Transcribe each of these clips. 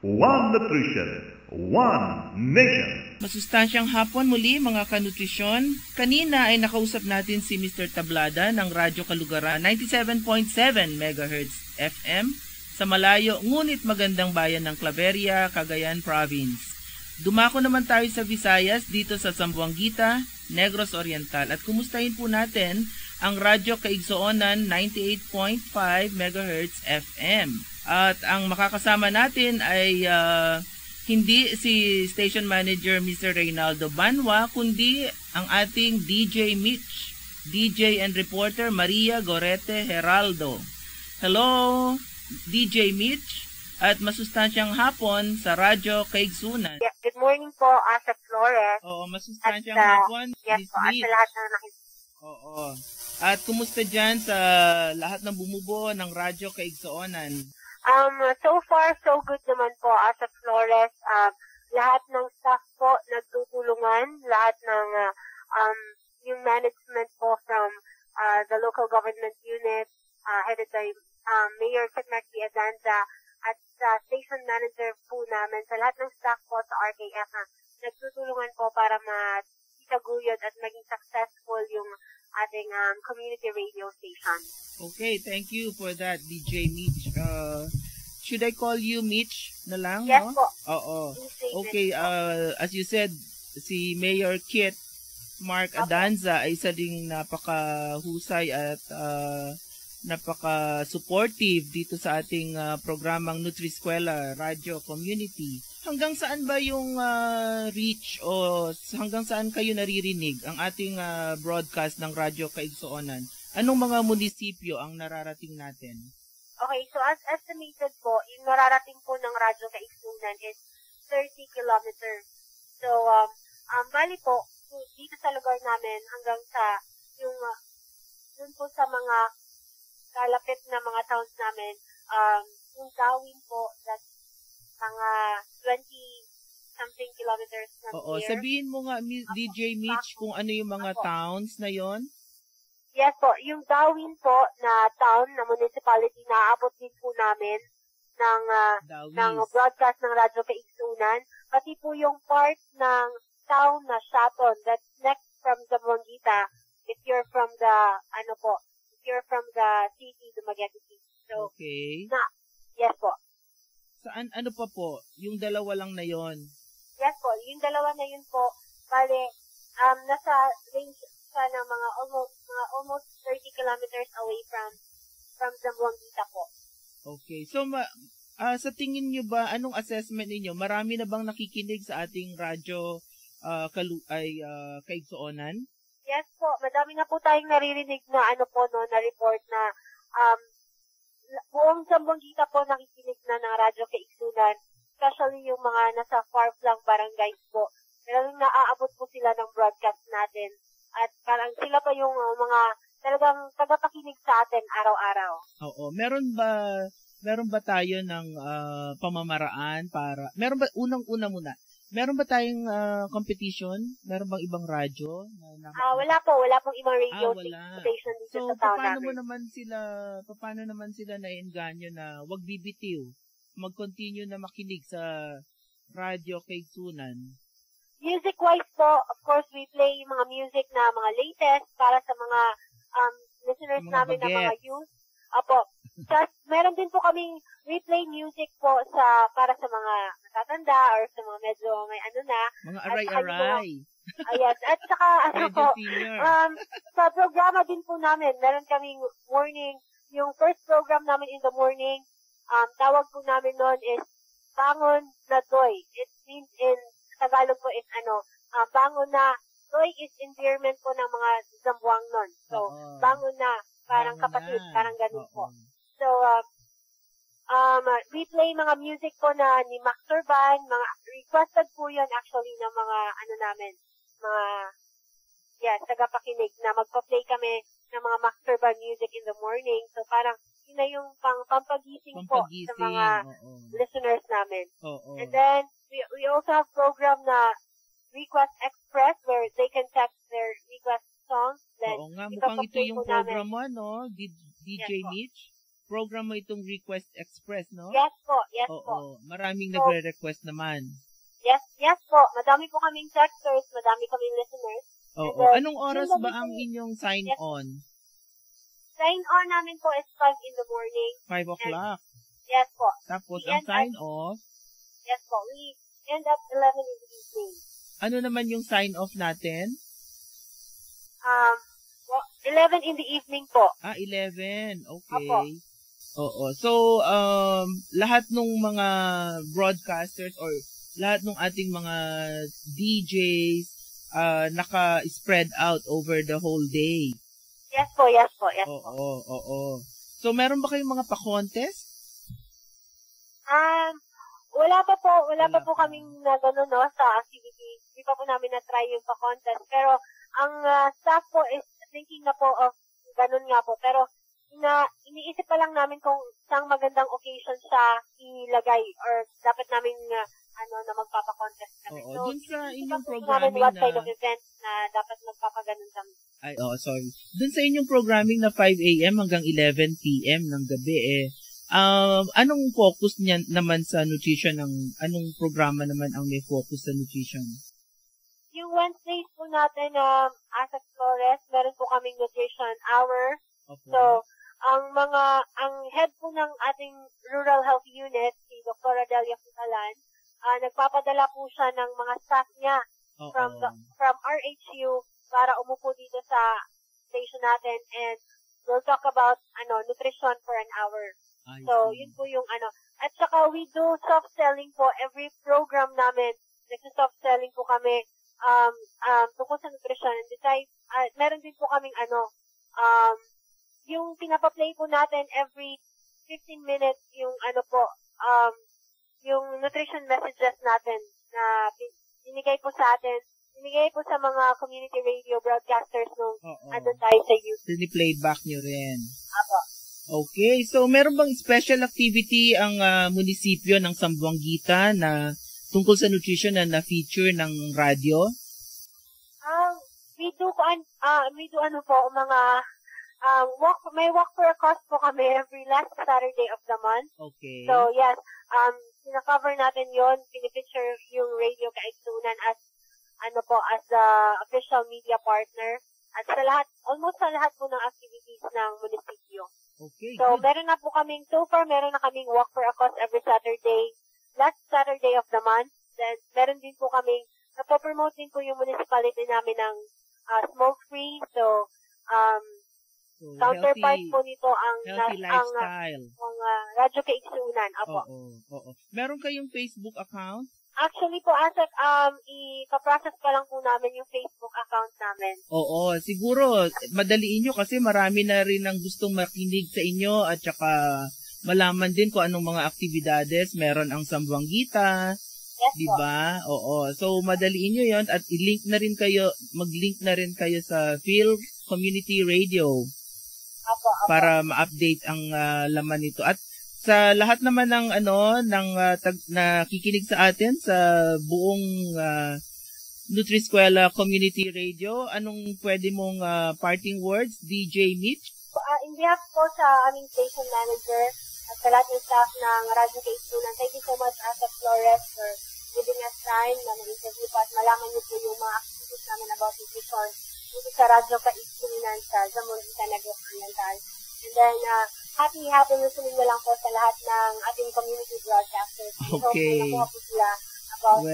One Nutrition, One Nation. Masustansyang hapon muli mga kanutrisyon. Kanina ay nakausap natin si Mr. Tablada ng Radyo Kalugaran 97.7 MHz FM sa malayo ngunit magandang bayan ng Claveria, Cagayan Province. Dumako naman tayo sa Visayas dito sa Zamboanguita, Negros Oriental at kumustahin po natin ang Radyo Kaigsoonan 98.5 MHz FM. At ang makakasama natin ay hindi si Station Manager Mr. Reynaldo Banwa, kundi ang ating DJ Mitch, DJ and reporter Maria Gorete Heraldo. Hello, DJ Mitch, at masustansyang hapon sa Radyo Kaigsunan. Yeah, good morning po, Asa Flores. Oo, masustansyang hapon. Yes po, at sa lahat ng Oo. At kumusta dyan sa lahat ng bumubuo ng Radyo Kaigsoonan? So far, so good naman po, Asa Flores. Lahat ng staff po nagtutulungan, lahat ng yung management po from the local government unit, headed by Mayor Secretary Adanza, at station manager po namin, sa lahat ng staff po sa RKF nagtutulungan po para mataguyod at maging successful yung ating community radio station. Okay, thank you for that, DJ Mitch. Should I call you Mitch na lang? Yes po. Oo. Okay, as you said, si Mayor Kit Mark Adanza ay isa ding napakahusay at napaka-supportive dito sa ating programang Nutri-Eskwela Radio Community. Hanggang saan ba yung reach o hanggang saan kayo naririnig ang ating broadcast ng Radyo Kaigsoonan? Anong mga munisipyo ang nararating natin? Okay, so as estimated po, yung nararating po ng Radyo Kaigsunan is 30 kilometers. So, bali po, dito sa lugar namin hanggang sa yung dun po sa mga kalapit na mga towns namin, yung Gawin po, that's mga 20-something kilometers from Oo, here. sabihin mo nga, DJ Mitch, kung ano yung mga towns na yon. Yes po, yung Gawin po na town, na municipality, naaabot din po namin ng broadcast ng Radyo Kaigsunan. Pati po yung part ng town na Shaton, that's next from Zamboanguita, if you're from the, if you're from the city, Dumaguete City. So, okay. Yes po. Saan, ano pa po? Yung dalawa lang na yon. Yes po, yung dalawa na yun po, bale, nasa range sa na mga almost 30 kilometers away from Zamboanguita po. Okay. So, sa tingin nyo ba, anong assessment niyo? Marami na bang nakikinig sa ating radyo Kaigsoonan? Yes po, madami na po tayong naririnig na na report na buong Zamboanguita po nakikinig na ng Radyo Kaigsunan, especially yung mga nasa far-flung barangays po. Talagang naaabot po sila ng broadcast natin at parang sila pa yung mga talagang tagapakinig sa atin araw-araw. Oo. Meron ba tayo ng pamamaraan para, unang-una muna, meron ba tayong competition? Meron bang ibang radyo? Wala pong ibang radio station dito sa town namin. Paano naman sila na-engganyo na wag bibitiw, mag-continue na makinig sa Radyo Kaigsunan? Music-wise po, of course, we play yung mga music na mga latest para sa mga listeners namin na mga youth. Apo. Just, meron din po kaming replay music po para sa mga natatanda or sa mga medyo may mga aray-aray. Yes. At saka, sa programa din po namin, meron kaming morning, yung first program namin in the morning, tawag po namin noon is Bangon na Doy. It means in Tagalog po is bangon na. Doy is endearment po ng mga Zamboang nun. So, bangon na, parang kapatid, parang ganun po. So, we play mga music po na ni Max Turban, mga requested po yun actually ng mga tagapakinig na magpa-play kami ng mga Max Turban music in the morning. So, parang yun na yung pampagising po sa mga listeners namin. And then, we also have program na Request Express where they can text their request songs. Then, mukhang ito yung program mo, no? DJ Mitch? program mo itong Request Express, no? Yes po, yes po. Oo, maraming nagre-request naman. Yes po. Madami po kaming texters, madami kaming listeners. Oo. And then, Anong oras ba ang inyong sign-on? Sign-on namin po is 5 in the morning. 5 o'clock. Yes po. Tapos, We ang end sign-off, Yes po. We end up 11 in the evening. ano naman yung sign-off natin? 11 in the evening po. 11. Opo. Okay. Oo. So, lahat ng mga broadcasters or lahat ng ating mga DJs naka-spread out over the whole day. Yes po. Oo. So, meron ba kayong mga pa-contest? Wala pa po pa. kaming na gano'n, no, sa activity. Hindi pa po namin na-try yung pa-contest. Pero, ang staff po is thinking na po of gano'n nga po. Pero, iniisip pa lang namin kung isang magandang occasion siya ilagay or dapat namin na magpapa-contest kami. Oo, So, dun sa inyong namin programming what na... kind of events na dapat magpapaganon kami. Ay, sorry. Dun sa inyong programming na 5 a.m. hanggang 11 p.m. ng gabi, anong focus niya naman sa nutrition? Anong programa naman ang may focus sa nutrition? Yung Wednesdays po natin, as a Flores, meron po kaming nutrition hour. Okay. So, ang head po ng ating rural health unit, si Dr. Adelia Futalan, nagpapadala po siya ng mga staff niya from RHU para umupo dito sa station natin and we'll talk about nutrition for an hour. So, yun po yung At saka we do soft-selling po. Every program namin, nagsa-soft-selling po kami tungkol sa nutrition. And besides, meron din po kaming yung pinapaplay po natin every 15 minutes yung yung nutrition messages natin na binigay po sa atin, binigay po sa mga community radio broadcasters nung andun tayo sa youth. Playback nyo rin. Apo. Okay, so meron bang special activity ang munisipyo ng Zamboanguita na tungkol sa nutrition na na-feature ng radyo? We do mga may walk for a cause po kami every last Saturday of the month. Okay. So yes, pina-cover natin yon, pinipicture yung Radio Kaigsunan as the official media partner at almost sa lahat po ng activities ng munisipyo. Okay. So, good. meron na kaming walk for a cause every Saturday, last Saturday of the month. Then, meron din po kaming, napopromote din po yung municipality namin ng smoke-free. So, counterpart po nito ang healthy lifestyle. Ang Radyo Kaigsunan. Apo. Oo. Meron kayong Facebook account? Actually po, ipaprocess pa lang po namin yung Facebook account namin. Oo, siguro madaliin nyo kasi marami na rin ang gustong makinig sa inyo at saka malaman din kung anong mga aktibidades meron ang Zamboanguita. Yes, di ba? Oo. So madaliin nyo 'yon at mag-link na rin kayo sa Phil Community Radio. Apo. Para ma-update ang laman nito. At sa lahat naman ng nakikinig sa atin sa buong Nutri-Eskwela Community Radio, anong pwede mong parting words, DJ Mitch? In behalf po sa aming station manager at sa lahat ng staff ng Radyo Kaigsunan, thank you so much, Asa Flores, for giving us time na mag-interview po at malaman niyo po yung mga activities namin about nutrition dito sa Radyo Kaigsunan sa Zamboanguita, Negros Oriental. And then, happy listening na lang po sa lahat ng ating community broadcasters. Okay. So, nakuha po sila about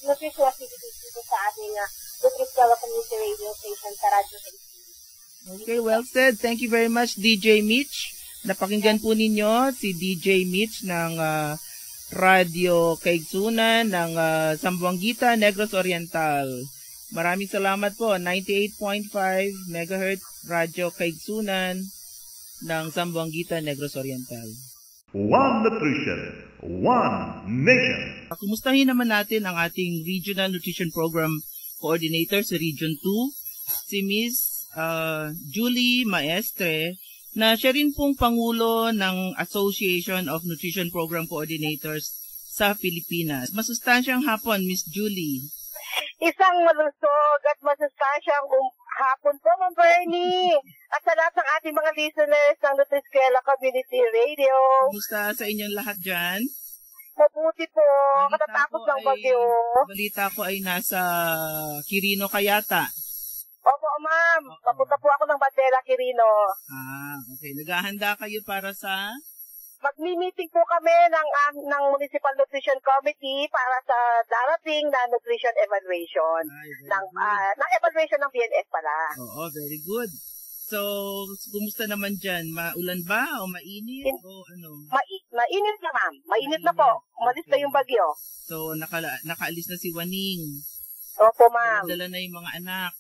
nutrition activities dito sa ating Nutri-Eskwela Community Radio Station sa Radyo Kaigsunan. Okay, well said. Thank you very much, DJ Mitch. Napakinggan po ninyo si DJ Mitch ng Radio Kaigsunan ng Zamboanguita, Negros Oriental. Maraming salamat po. 98.5 MHz Radio Kaigsunan ng Zamboanguita, Negros Oriental. One Nutrition, One Nation. Kumustahin naman natin ang ating Regional Nutrition Program Coordinator sa Region 2, si Miss Julie Maestre, na siya rin pong Pangulo ng Association of Nutrition Program Coordinators sa Pilipinas. Masustansyang hapon, Miss Julie. Isang malusog at masustansyang Hapon po, Ma'am Bernie. At sa lahat ng ating mga listeners ng Nutriskwela Community Radio. Kumusta sa inyong lahat dyan? Mabuti po. Katatapos ng bagyo. Balita ko ay nasa Quirino ka yata. Opo, ma'am. Papunta po ako ng Bandera, Quirino. Okay. Naghahanda kayo para sa? Magmi-meeting po kami ng Municipal Nutrition Committee para sa darating na nutrition evaluation. Ng evaluation ng BNS pala. Oo, very good. So, kumusta naman dyan? Maulan ba o mainit o ano? Mainit na, ma'am. Mainit na po. Umalis na yung bagyo. So, nakaalis na si Waning. Opo, ma'am. Dala na yung mga anak.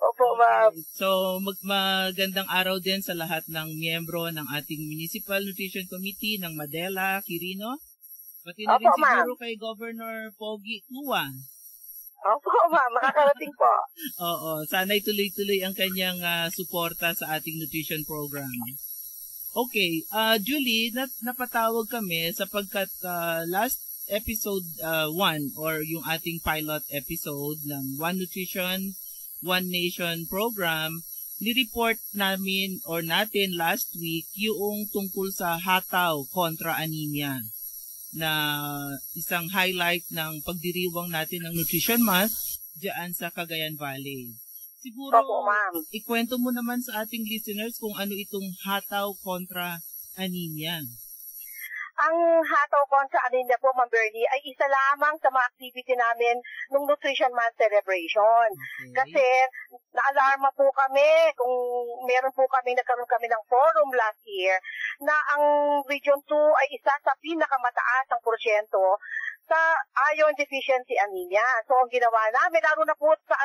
Opo, ma'am. So, magandang araw din sa lahat ng miyembro ng ating Municipal Nutrition Committee ng Madela, Quirino. Pati na rin siguro kay Governor Pogi Kuwa. Opo, ma'am. Makakarating po. Oo. Sana'y tuloy-tuloy ang kanyang suporta sa ating nutrition program. Okay. Julie, napatawag kami sapagkat last episode 1 or yung ating pilot episode ng One Nutrition, One Nation program, ni-report natin last week yung tungkol sa hataw kontra anemia na isang highlight ng pagdiriwang natin ng Nutrition Month diyan sa Cagayan Valley. Siguro, ikwento mo naman sa ating listeners kung ano itong hataw kontra anemia. Ang hataw kontra anemia po, Ma'am Bernie, ay isa lamang sa mga activity namin ng Nutrition Month celebration. Okay. Kasi naalarma po kami kung nagkaroon kami ng forum last year na ang Region 2 ay isa sa pinakamataas ang porsyento sa iron deficiency anemia. So, ang ginawa namin, lalo na po sa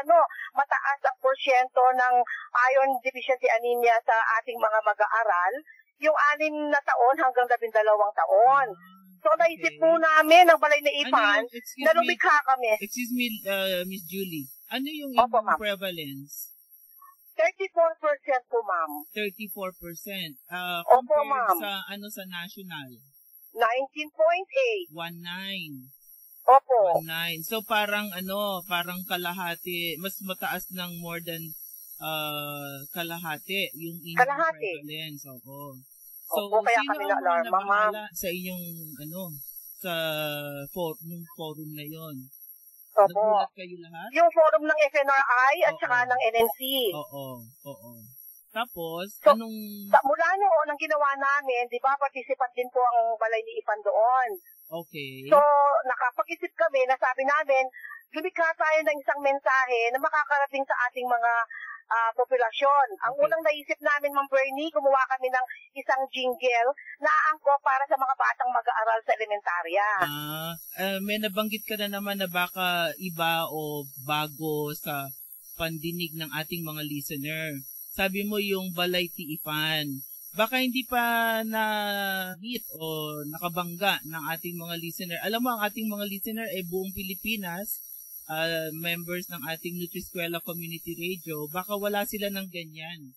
mataas ang porsyento ng iron deficiency anemia sa ating mga mag-aaral, yung 6 na taon hanggang 12 taon. So, naisip po namin ng Balay na Ipan na lumikha kami. Excuse me, Miss Julie. Ano yung prevalence? 34% po, ma'am. 34%. Opo, ma'am. Sa national? 19.8. 19. Opo. 19. So, parang kalahati, mas mataas ng more than kalahati yung inyong prevalence. So, kaya kami na-alarma, ma'am. Sa inyong, sa forum na yon? Opo. Nagulat kayo lahat? Yung forum ng FNRI at saka ng NNC. Oo. Tapos, mula noon, ang ginawa namin, di ba, participant din po ang Balay ni Ipan doon. Okay. So, nakapag-isip kami, nasabi namin, lumikha tayo ng isang mensahe na makakarating sa ating mga populasyon. Ang unang naisip namin, Ma'am Bernie, gumawa kami ng isang jingle na aangkop para sa mga batang mag-aaral sa elementarya. May nabanggit ka na naman na baka iba o bago sa pandinig ng ating mga listener. Sabi mo yung Balay Tiifan. Baka hindi pa na-hit o nakabangga ng ating mga listener. Alam mo, ang ating mga listener ay buong Pilipinas, members ng ating Nutriskwela Community Radio, baka wala sila ng ganyan.